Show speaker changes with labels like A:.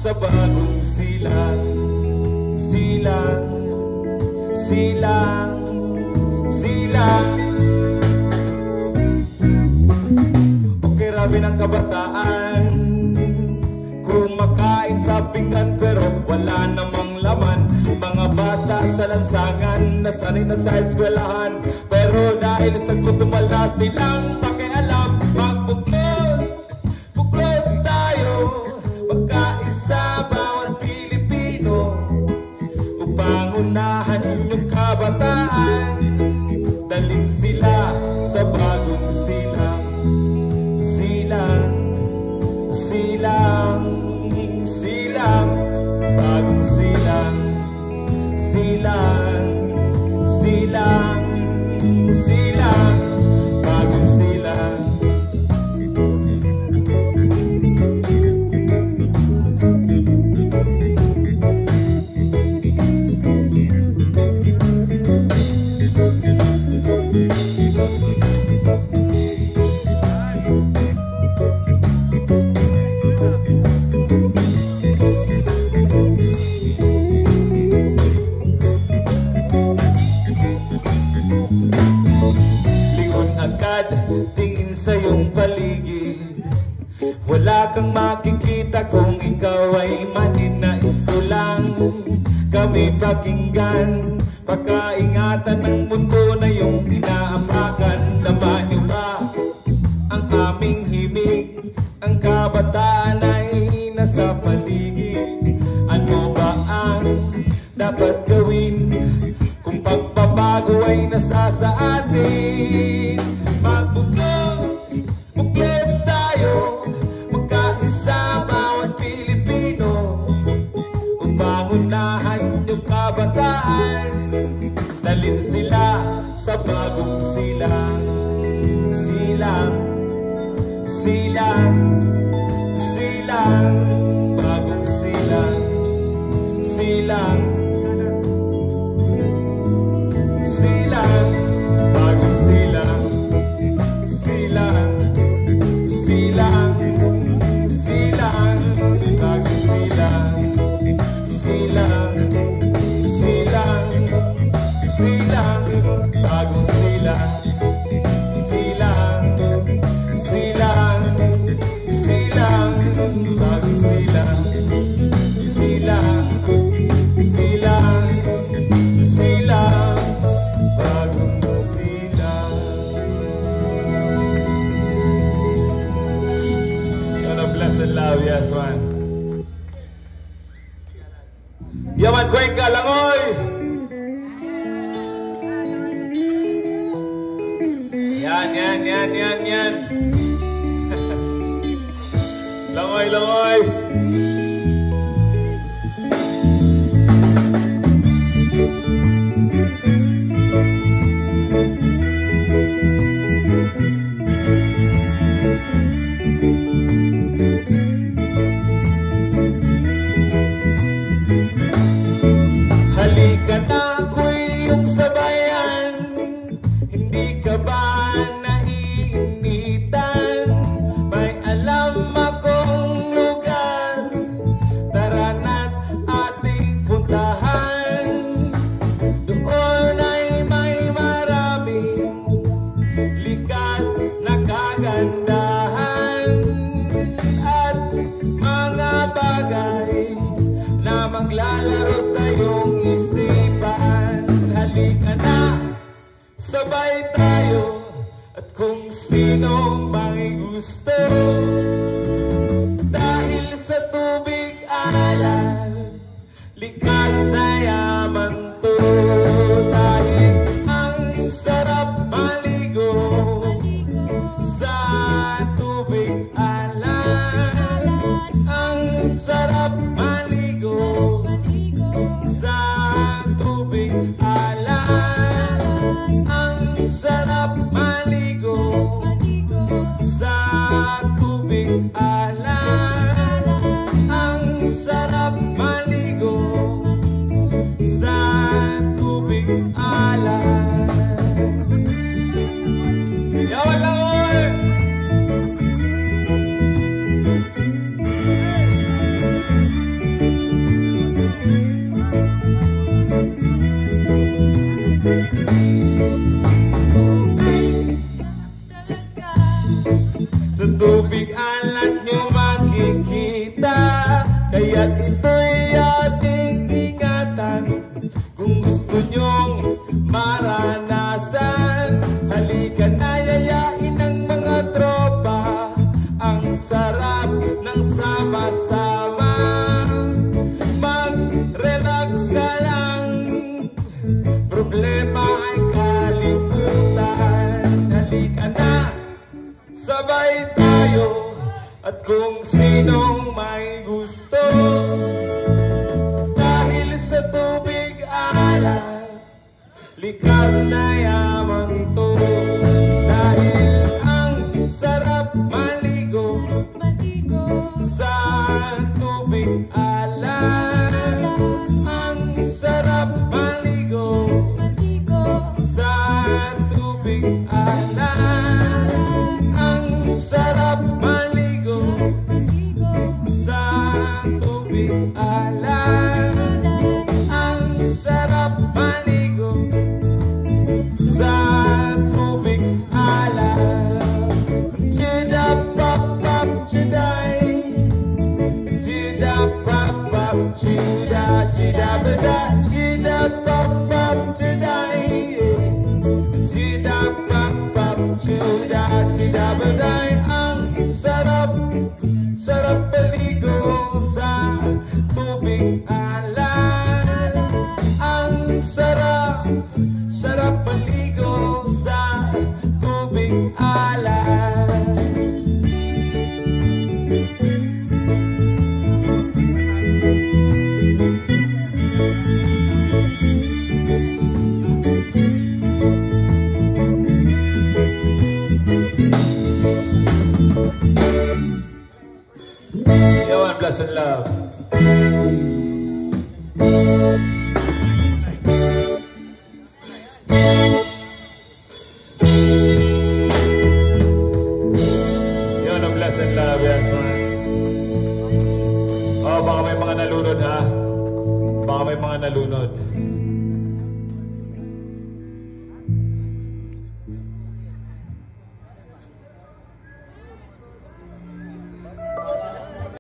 A: sa bagong silang. Silang, silang, silang. Okay, rabi ng kabataan, kumakain sa pinggan pero wala namang laman. Mga bata sa lansangan, nasanay na sa eskwelahan, pero dahil sa gutom wala silang pakialam. Magbuklod, buklod tayo, magkaisa bawat Pilipino, upang unahan yung kabataan, daling sila sa bagong silang. Silang, silang, silang, bagong silang. Silang, silang, silang, bagong silang. Tingin sa iyong paligid, wala kang makikita kung ikaw ay maninais ko lang. Kami pakinggan, pagkaingatan ng mundo na iyong inaapakan. Laman niyo ba ang aming himig? Ang kabataan ay nasa paligid. Ano ba ang dapat gawin kung pagbabago ay nasa sa atin? Magbuklod, buklod tayo, magkaisa bawat Pilipino, upang unahan yung kabataan, dalhin sila sa bagong silang. Silang, silang, silang, bagong silang. Silang, silang, bagong silang. Silang, silang, silang, bagong silang. Silang, silang, silang, bagong silang. Silang, silang, silang, bagong silang. Silang, silang, silang, bagong silang. Blessed love, yes man. Yaman Cuenca, Langoy. Yan. Langoy, Langoy. Halika na, ako'y iyong sabayan. Hindi ka ba naiinitan? May alam akong lugar, tara na't ating puntahan. Doon ay may maraming likas na kagandahan at mga bagay na maglalaro sa iyong isipan. Halika na, sabay tayo, at kung sino may gusto, dahil sa tubig alal, likas na yaman to. Dahil ang sarap maligo sa tubig alal, ang sarap maligo sa tubig alal, ang sarap maligo sa tubig alal, ang sarap maligo sa tubig alal. Yawan lang oy! sabay tayo at kung sinong may gusto. Dahil sa tubig alat, likas na yaman to. Dahil ang sarap maligo sa tubig alat.